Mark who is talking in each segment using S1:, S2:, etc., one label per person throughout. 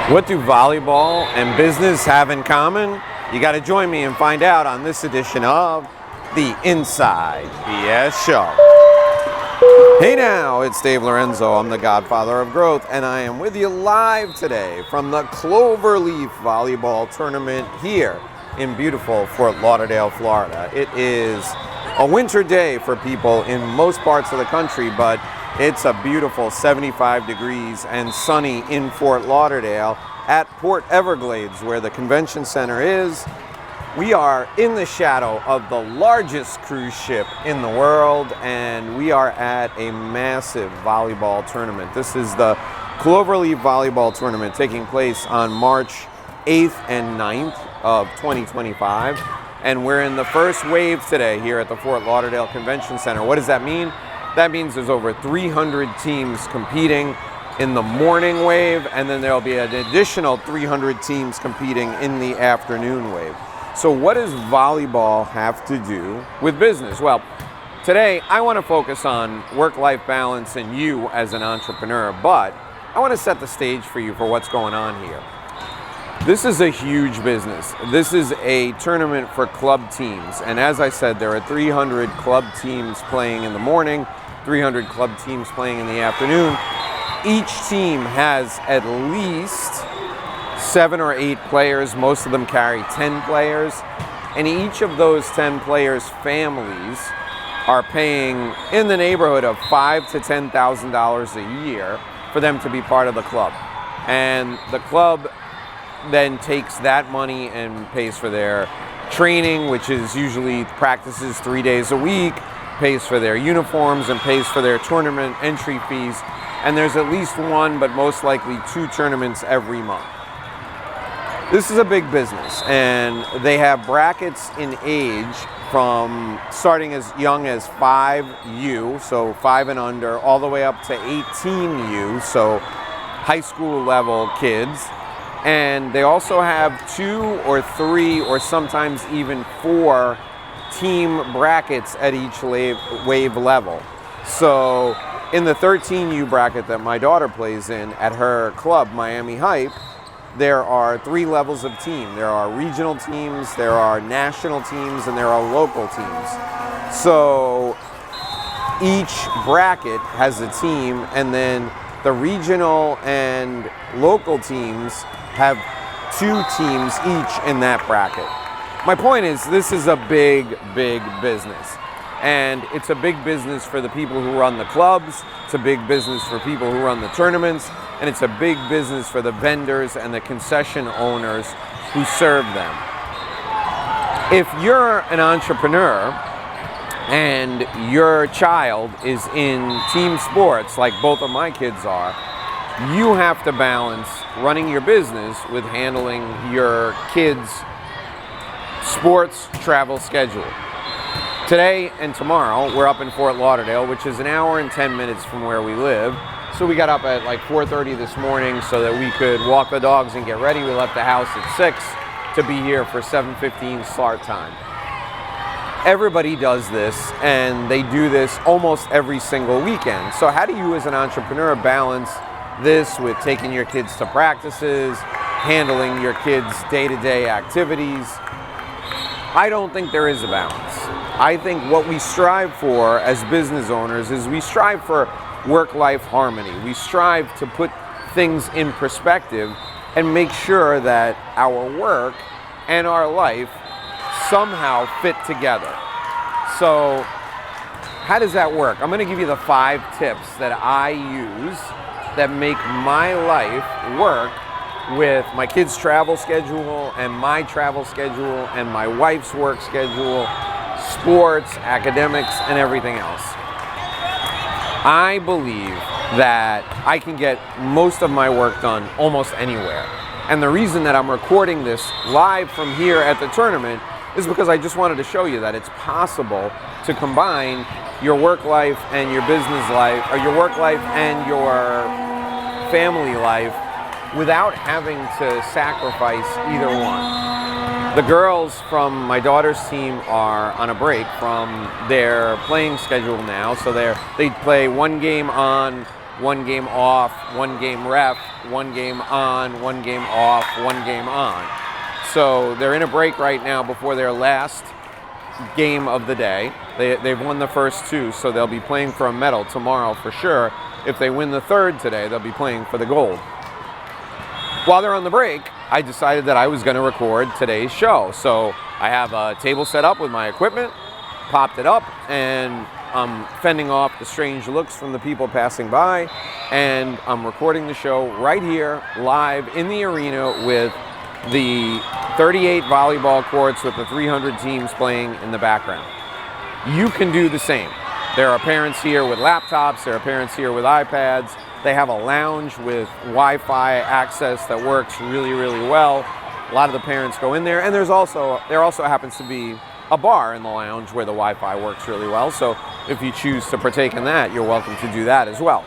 S1: What do volleyball and business have in common? You got to join me and find out on this edition of the Inside BS Show. Hey now, it's Dave Lorenzo. I'm the godfather of growth, and I am with you live today from the Cloverleaf Volleyball Tournament here in beautiful Fort Lauderdale, Florida. It is a winter day for people in most parts of the country, but it's a beautiful 75 degrees and sunny in Fort Lauderdale at Port Everglades, where the convention center is. We are in the shadow of the largest cruise ship in the world, and we are at a massive volleyball tournament. This is the Cloverleaf Volleyball Tournament taking place on March 8th and 9th of 2025. And we're in the first wave today here at the Fort Lauderdale Convention Center. What does that mean? That means there's over 300 teams competing in the morning wave, and then there'll be an additional 300 teams competing in the afternoon wave. So what does volleyball have to do with business? Well, today I want to focus on work-life balance and you as an entrepreneur, but I want to set the stage for you for what's going on here. This is a huge business. This is a tournament for club teams, and as I said, there are 300 club teams playing in the morning, 300 club teams playing in the afternoon. Each team has at least 7 or 8 players. Most of them carry 10 players, and each of those 10 players' families are paying in the neighborhood of $5,000 to $10,000 a year for them to be part of the club. And the club then takes that money and pays for their training, which is usually practices 3 days a week, pays for their uniforms, and pays for their tournament entry fees. And there's at least one, but most likely 2 tournaments every month. This is a big business, and they have brackets in age from starting as young as 5U, so 5 and under, all the way up to 18U, so high school level kids. And they also have 2 or 3 or sometimes even 4 team brackets at each wave level. So in the 13U bracket that my daughter plays in at her club, Miami Hype, there are 3 levels of team. There are regional teams, there are national teams, and there are local teams. So each bracket has a team, and then the regional and local teams have 2 teams each in that bracket. My point is, this is a big, big business. And it's a big business for the people who run the clubs, it's a big business for people who run the tournaments, and it's a big business for the vendors and the concession owners who serve them. If you're an entrepreneur and your child is in team sports, like both of my kids are, you have to balance running your business with handling your kids' sports travel schedule. Today and tomorrow, we're up in Fort Lauderdale, which is an hour and 10 minutes from where we live. So we got up at like 4:30 this morning so that we could walk the dogs and get ready. We left the house at 6 to be here for 7:15 start time. Everybody does this, and they do this almost every single weekend. So how do you as an entrepreneur balance this with taking your kids to practices, handling your kids' day-to-day activities? I don't think there is a balance. I think what we strive for as business owners is we strive for work-life harmony. We strive to put things in perspective and make sure that our work and our life somehow fit together. So how does that work? I'm going to give you the 5 tips that I use that make my life work with my kids' travel schedule and my travel schedule and my wife's work schedule, sports, academics, and everything else. I believe that I can get most of my work done almost anywhere. And the reason that I'm recording this live from here at the tournament is because I just wanted to show you that it's possible to combine your work life and your business life, or your work life and your family life, without having to sacrifice either one. The girls from my daughter's team are on a break from their playing schedule now, so they play one game on 1 game off, 1 game ref, 1 game on, 1 game off, 1 game on. So they're in a break right now before their last game of the day. They've won the first 2, so they'll be playing for a medal tomorrow for sure. If they win the 3rd today, they'll be playing for the gold. While they're on the break, I decided that I was going to record today's show. So I have a table set up with my equipment, popped it up, and I'm fending off the strange looks from the people passing by, and I'm recording the show right here, live in the arena with the 38 volleyball courts with the 300 teams playing in the background. You can do the same. There are parents here with laptops, there are parents here with iPads. They have a lounge with Wi-Fi access that works really, really well. A lot of the parents go in there, and there also happens to be a bar in the lounge where the Wi-Fi works really well. So if you choose to partake in that, you're welcome to do that as well.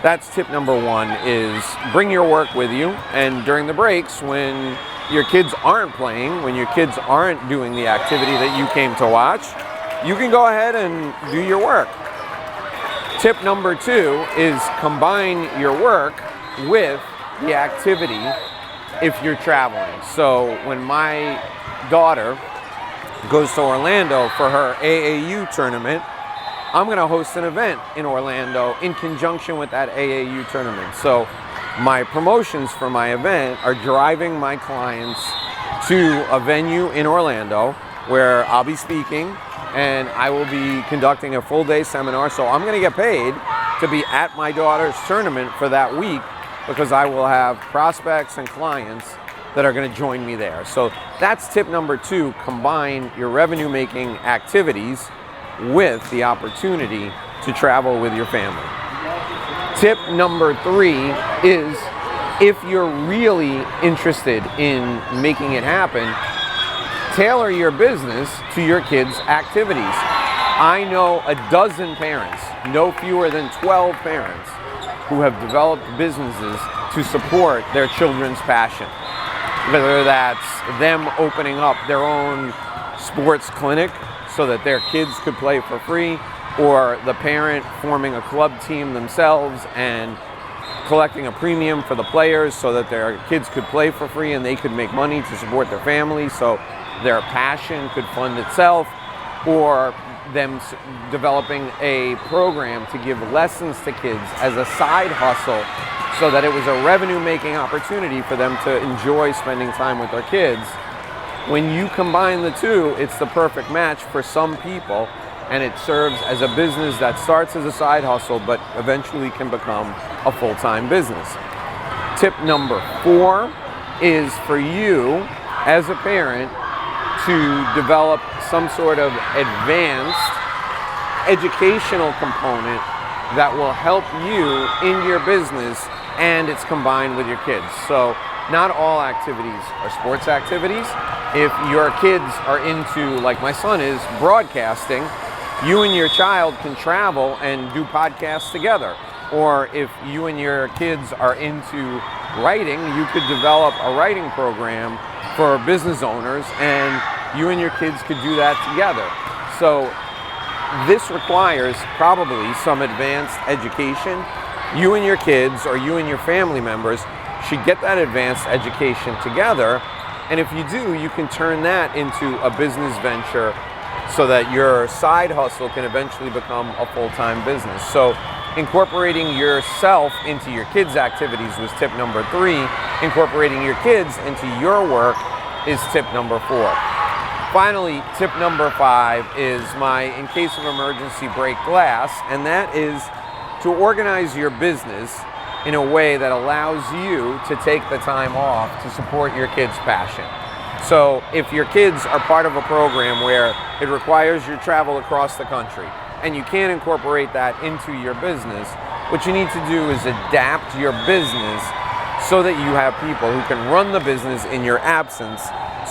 S1: That's tip number 1, is bring your work with you, and during the breaks when your kids aren't playing, when your kids aren't doing the activity that you came to watch, you can go ahead and do your work. Tip number 2 is combine your work with the activity if you're traveling. So when my daughter goes to Orlando for her AAU tournament, I'm going to host an event in Orlando in conjunction with that AAU tournament. So my promotions for my event are driving my clients to a venue in Orlando where I'll be speaking, and I will be conducting a full day seminar. So I'm going to get paid to be at my daughter's tournament for that week, because I will have prospects and clients that are going to join me there. So that's tip number 2, combine your revenue making activities with the opportunity to travel with your family. Tip number 3 is, if you're really interested in making it happen, tailor your business to your kids' activities. I know a dozen parents, no fewer than 12 parents, who have developed businesses to support their children's passion. Whether that's them opening up their own sports clinic so that their kids could play for free, or the parent forming a club team themselves and collecting a premium for the players so that their kids could play for free and they could make money to support their family so their passion could fund itself, or them developing a program to give lessons to kids as a side hustle so that it was a revenue-making opportunity for them to enjoy spending time with their kids. When you combine the 2, it's the perfect match for some people, and it serves as a business that starts as a side hustle but eventually can become a full-time business. Tip number 4 is for you as a parent to develop some sort of advanced educational component that will help you in your business, and it's combined with your kids. So not all activities are sports activities. If your kids are into, like my son is, broadcasting, you and your child can travel and do podcasts together. Or if you and your kids are into writing, you could develop a writing program for business owners, and you and your kids could do that together. So this requires probably some advanced education. You and your kids, or you and your family members, should get that advanced education together. And if you do, you can turn that into a business venture so that your side hustle can eventually become a full-time business. So incorporating yourself into your kids' activities was tip number 3. Incorporating your kids into your work is tip number 4. Finally, tip number 5 is my in case of emergency break glass, and that is to organize your business in a way that allows you to take the time off to support your kids' passion. So if your kids are part of a program where it requires your travel across the country and you can't incorporate that into your business, what you need to do is adapt your business so that you have people who can run the business in your absence,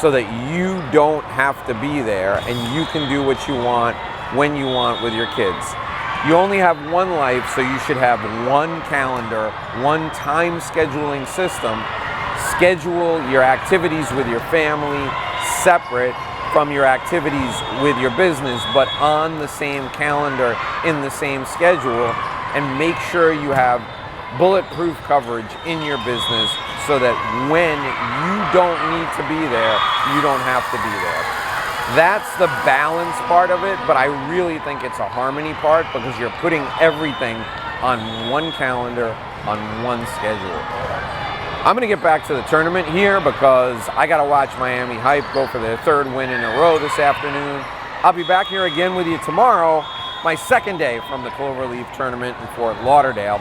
S1: so that you don't have to be there and you can do what you want when you want with your kids. You only have one life, so you should have one calendar, one time scheduling system. Schedule your activities with your family separate from your activities with your business, but on the same calendar, in the same schedule, and make sure you have bulletproof coverage in your business so that when you don't need to be there, you don't have to be there. That's the balance part of it, but I really think it's a harmony part because you're putting everything on one calendar, on one schedule. I'm going to get back to the tournament here because I got to watch Miami Hype go for their third win in a row this afternoon. I'll be back here again with you tomorrow, my second day from the Cloverleaf Tournament in Fort Lauderdale.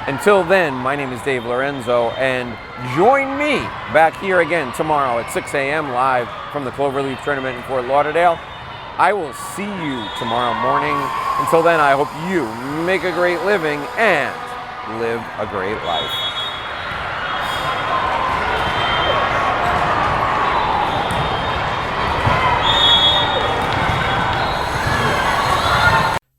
S1: Until then, my name is Dave Lorenzo, and join me back here again tomorrow at 6 a.m. live from the Cloverleaf Tournament in Fort Lauderdale. I will see you tomorrow morning. Until then, I hope you make a great living and live a great life.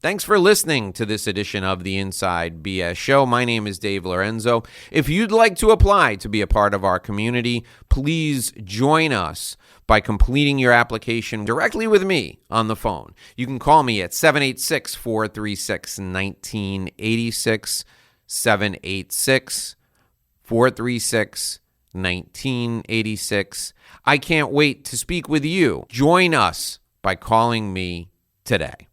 S1: Thanks for listening to this edition of the Inside BS Show. My name is Dave Lorenzo. If you'd like to apply to be a part of our community, please join us by completing your application directly with me on the phone. You can call me at 786-436-1986, 786-436-1986. I can't wait to speak with you. Join us by calling me today.